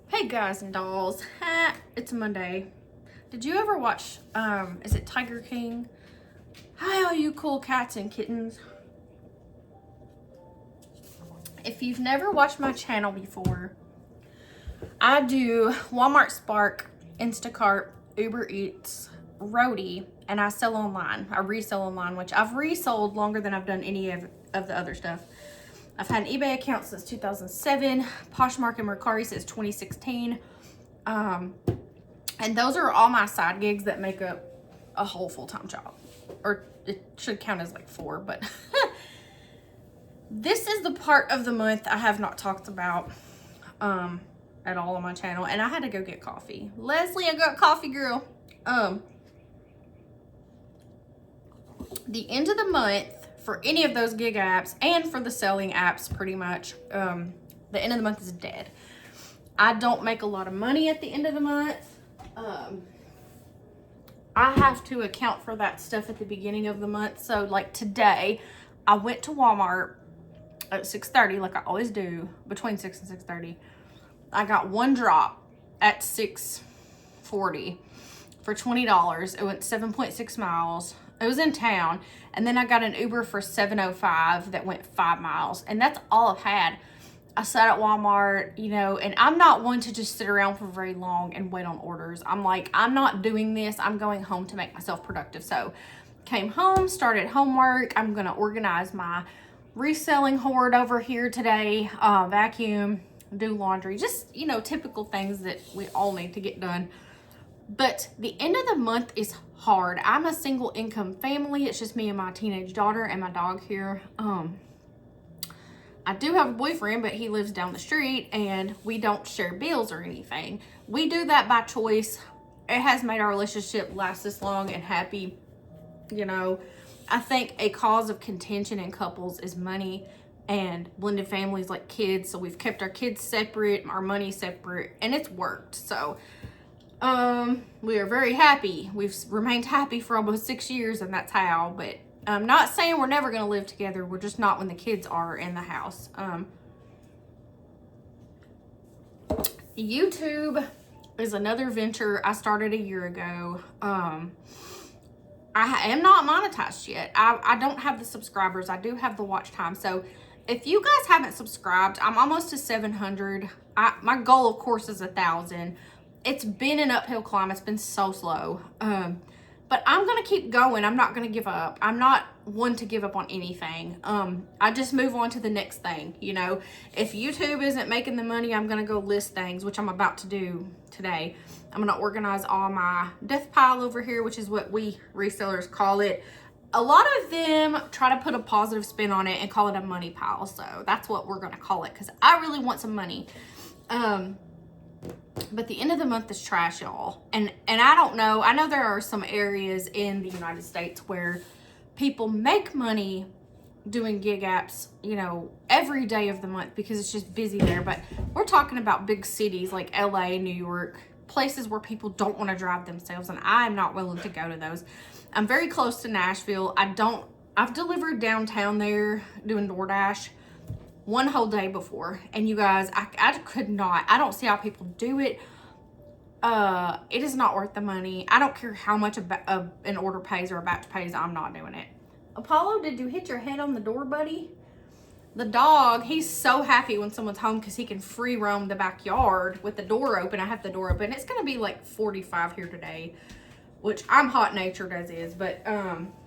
Hey guys and dolls, it's Monday. Did you ever watch, is it Tiger King? Hi all you cool cats and kittens. If you've never watched my channel before, I do Walmart Spark, Instacart, Uber Eats, Roadie, and I sell online. I resell online, which I've resold longer than I've done any of the other stuff. I've had an eBay account since 2007, Poshmark and Mercari since 2016. And those are all my side gigs that make up a whole full-time job. Or it should count as like 4, but this is the part of the month I have not talked about at all on my channel. And I had to go get coffee. Leslie, I got coffee, girl. The end of the month for any of those gig apps and for the selling apps, pretty much, the end of the month is dead. I don't make a lot of money at the end of the month. I have to account for that stuff at the beginning of the month. So like today, I went to Walmart at 6:30, like I always do, between 6 and 6:30. I got one drop at 6:40 for $20. It went 7.6 miles. It was in town. And then I got an Uber for $7.05 that went 5 miles. And that's all I've had. I sat at Walmart, you know, and I'm not one to just sit around for very long and wait on orders. I'm like, I'm not doing this. I'm going home to make myself productive. So came home, started homework. I'm going to organize my reselling hoard over here today, vacuum, do laundry, just, you know, typical things that we all need to get done. But the end of the month is hard. I'm a single income family. It's just me and my teenage daughter and my dog here. I do have a boyfriend, but he lives down the street and we don't share bills or anything. We do that by choice. It has made our relationship last this long and happy. You know, I think a cause of contention in couples is money, and blended families like kids. So we've kept our kids separate, our money separate, and it's worked. So we are very happy. We've remained happy for almost 6 years, and that's how. But I'm not saying we're never going to live together. We're just not when the kids are in the house. YouTube is another venture I started a year ago. I am not monetized yet. I don't have the subscribers. I do have the watch time. So if you guys haven't subscribed, I'm almost to 700. My goal, of course, is 1,000. It's been an uphill climb. It's been so slow. But I'm going to keep going. I'm not going to give up. I'm not one to give up on anything. I just move on to the next thing. You know, if YouTube isn't making the money, I'm going to go list things, which I'm about to do today. I'm going to organize all my death pile over here, which is what we resellers call it. A lot of them try to put a positive spin on it and call it a money pile. So that's what we're going to call it, because I really want some money. But the end of the month is trash, y'all. And I don't know. I know there are some areas in the United States where people make money doing gig apps, you know, every day of the month because it's just busy there. But we're talking about big cities like LA, New York, places where people don't want to drive themselves. And I'm not willing to go to those. I'm very close to Nashville. I've delivered downtown there doing DoorDash one whole day before, and you guys, I could not. I don't see how people do it. It is not worth the money. I don't care how much an order pays or a batch pays. I'm not doing it. Apollo, did you hit your head on the door, buddy? The dog, he's so happy when someone's home because he can free roam the backyard with the door open. I have the door open. It's gonna be like 45 here today, which I'm hot natured as is, but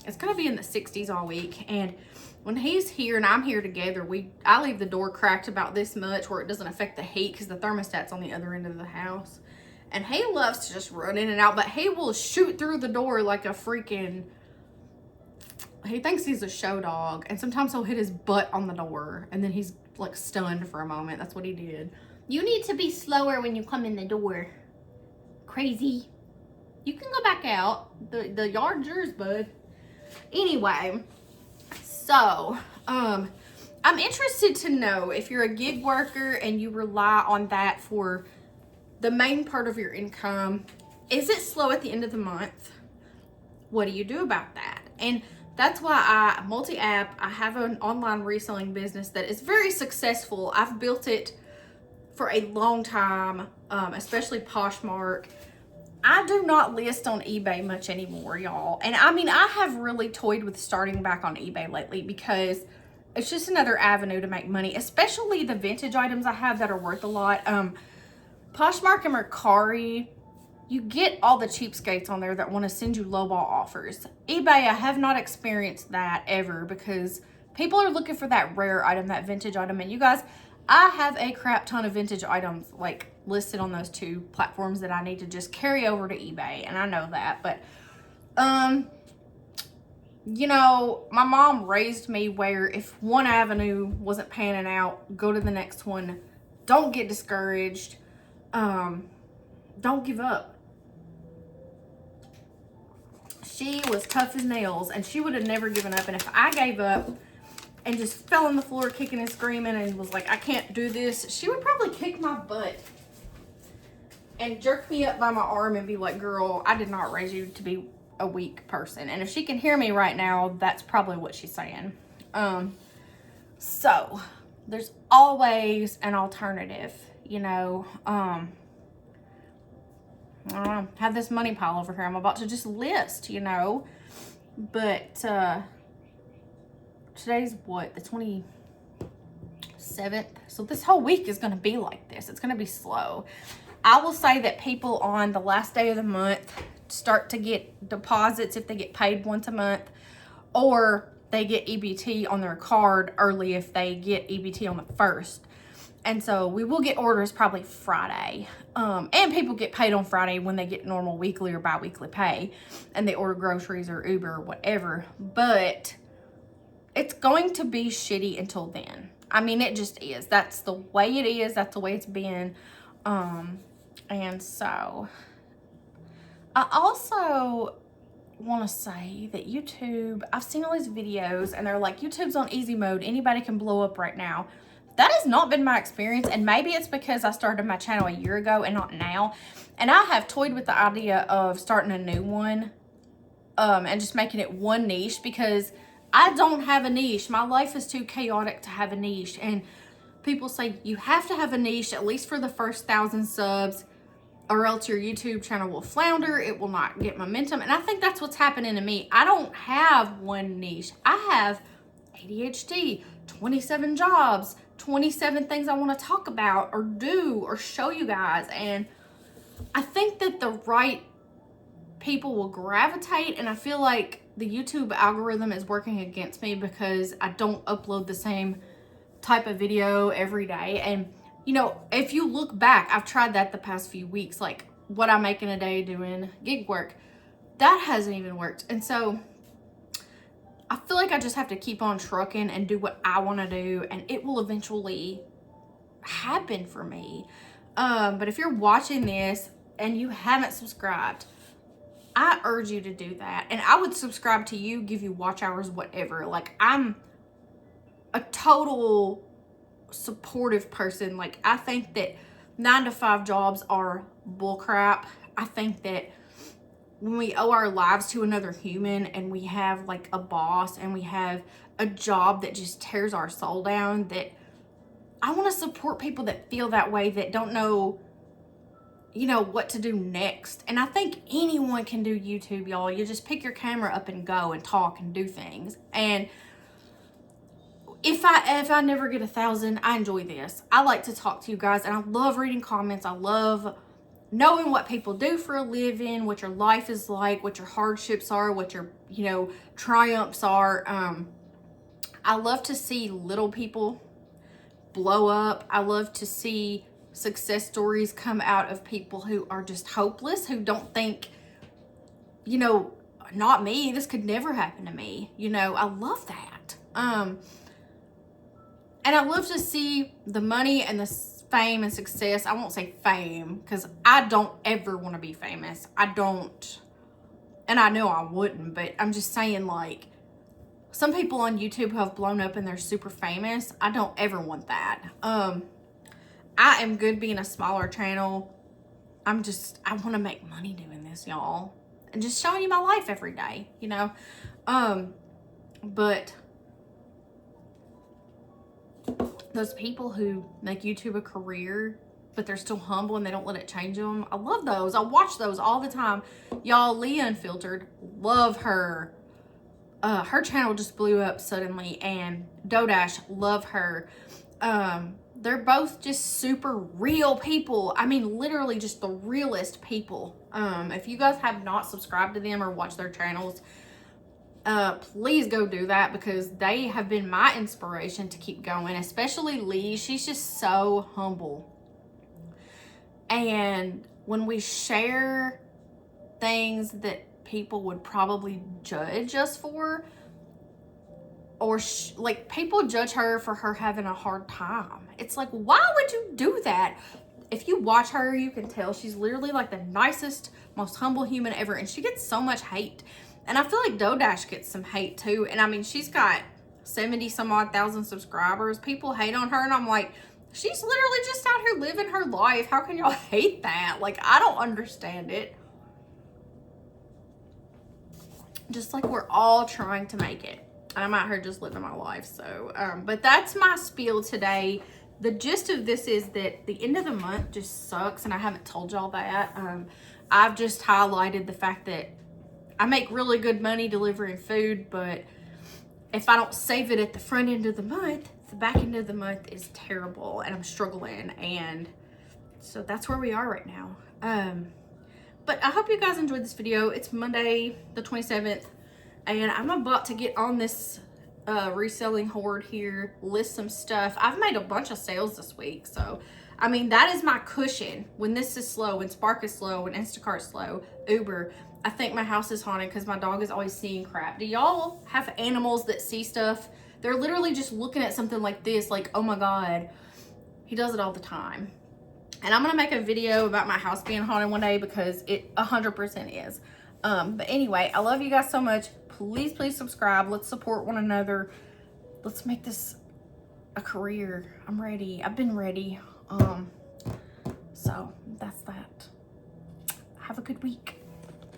it's gonna be in the 60s all week. And when he's here and I'm here together, I leave the door cracked about this much where it doesn't affect the heat because the thermostat's on the other end of the house. And he loves to just run in and out, but he will shoot through the door like a freaking, he thinks he's a show dog. And sometimes he'll hit his butt on the door and then he's like stunned for a moment. That's what he did. You need to be slower when you come in the door. Crazy. You can go back out. The yard's yours, bud. Anyway. So, I'm interested to know if you're a gig worker and you rely on that for the main part of your income. Is it slow at the end of the month? What do you do about that? And that's why I multi-app. I have an online reselling business that is very successful. I've built it for a long time, especially Poshmark. I do not list on eBay much anymore, y'all. And I mean, I have really toyed with starting back on eBay lately because it's just another avenue to make money, especially the vintage items I have that are worth a lot. Poshmark and Mercari, you get all the cheapskates on there that want to send you lowball offers. eBay, I have not experienced that ever because people are looking for that rare item, that vintage item. And you guys, I have a crap ton of vintage items like listed on those two platforms that I need to just carry over to eBay. And I know that, but, you know, my mom raised me where if one avenue wasn't panning out, go to the next one. Don't get discouraged. Don't give up. She was tough as nails, and she would have never given up. And if I gave up and just fell on the floor kicking and screaming and was like, I can't do this, she would probably kick my butt and jerk me up by my arm and be like, girl, I did not raise you to be a weak person. And if she can hear me right now, that's probably what she's saying. So there's always an alternative, you know. I don't know, have this money pile over here I'm about to just list, you know. But today's what, the 27th? So this whole week is going to be like this. It's going to be slow. I will say that people on the last day of the month start to get deposits if they get paid once a month, or they get EBT on their card early if they get EBT on the 1st. And so we will get orders probably Friday. And people get paid on Friday when they get normal weekly or bi-weekly pay and they order groceries or Uber or whatever. But it's going to be shitty until then. I mean, it just is. That's the way it is. That's the way it's been. And so I also want to say that YouTube, I've seen all these videos and they're like, YouTube's on easy mode. Anybody can blow up right now. That has not been my experience, and maybe it's because I started my channel a year ago and not now. And I have toyed with the idea of starting a new one and just making it one niche, because I don't have a niche. My life is too chaotic to have a niche. And people say you have to have a niche at least for the first 1,000 subs, or else your YouTube channel will flounder. It will not get momentum. And I think that's what's happening to me. I don't have one niche. I have ADHD, 27 jobs, 27 things I want to talk about or do or show you guys. And I think that the right people will gravitate, and I feel like the YouTube algorithm is working against me because I don't upload the same type of video every day. And you know, if you look back, I've tried that the past few weeks, like what I make in a day doing gig work, that hasn't even worked. And so I feel like I just have to keep on trucking and do what I want to do, and it will eventually happen for me. But if you're watching this and you haven't subscribed, I urge you to do that. And I would subscribe to you, give you watch hours, whatever. Like, I'm a total supportive person. Like, I think that 9-to-5 jobs are bullcrap. I think that when we owe our lives to another human and we have like a boss and we have a job that just tears our soul down, that I want to support people that feel that way, that don't know, you know, what to do next. And I think anyone can do YouTube, y'all. You just pick your camera up and go and talk and do things. And if I never get 1,000, I enjoy this. I like to talk to you guys, and I love reading comments. I love knowing what people do for a living, what your life is like, what your hardships are, what your, you know, triumphs are. I love to see little people blow up. I love to see success stories come out of people who are just hopeless, who don't think, you know, not me, this could never happen to me. You know, I love that. And I love to see the money and the fame and success. I won't say fame, because I don't ever want to be famous. I don't, and I know I wouldn't, but I'm just saying, like, some people on YouTube who have blown up and they're super famous, I don't ever want that. I am good being a smaller channel. I want to make money doing this, y'all, and just showing you my life every day, you know. But those people who make YouTube a career, but they're still humble and they don't let it change them. I love those. I watch those all the time. Y'all, Leah Unfiltered, love her. Her channel just blew up suddenly, and Dodash, love her. They're both just super real people. I mean, literally just the realest people. If you guys have not subscribed to them or watched their channels, please go do that, because they have been my inspiration to keep going, especially Lee. She's just so humble. And when we share things that people would probably judge us for, or like people judge her for her having a hard time, it's like, why would you do that? If you watch her, you can tell she's literally like the nicest, most humble human ever, and she gets so much hate. And I feel like Dodash gets some hate too. And I mean, she's got 70 some odd thousand subscribers. People hate on her, and I'm like, she's literally just out here living her life. How can y'all hate that? Like, I don't understand it. Just like we're all trying to make it. I'm out here just living my life. So, but that's my spiel today. The gist of this is that the end of the month just sucks, and I haven't told y'all that. I've just highlighted the fact that I make really good money delivering food, but if I don't save it at the front end of the month, the back end of the month is terrible, and I'm struggling. And so that's where we are right now. But I hope you guys enjoyed this video. It's Monday the 27th, and I'm about to get on this reselling horde here, list some stuff. I've made a bunch of sales this week, so I mean, that is my cushion when this is slow, when Spark is slow, when Instacart's slow, Uber. I think my house is haunted because my dog is always seeing crap. Do y'all have animals that see stuff? They're literally just looking at something like this, like, oh my God. He does it all the time. And I'm gonna make a video about my house being haunted one day, because it 100% is. But anyway, I love you guys so much. Please, please subscribe. Let's support one another. Let's make this a career. I'm ready. I've been ready. So that's that. Have a good week.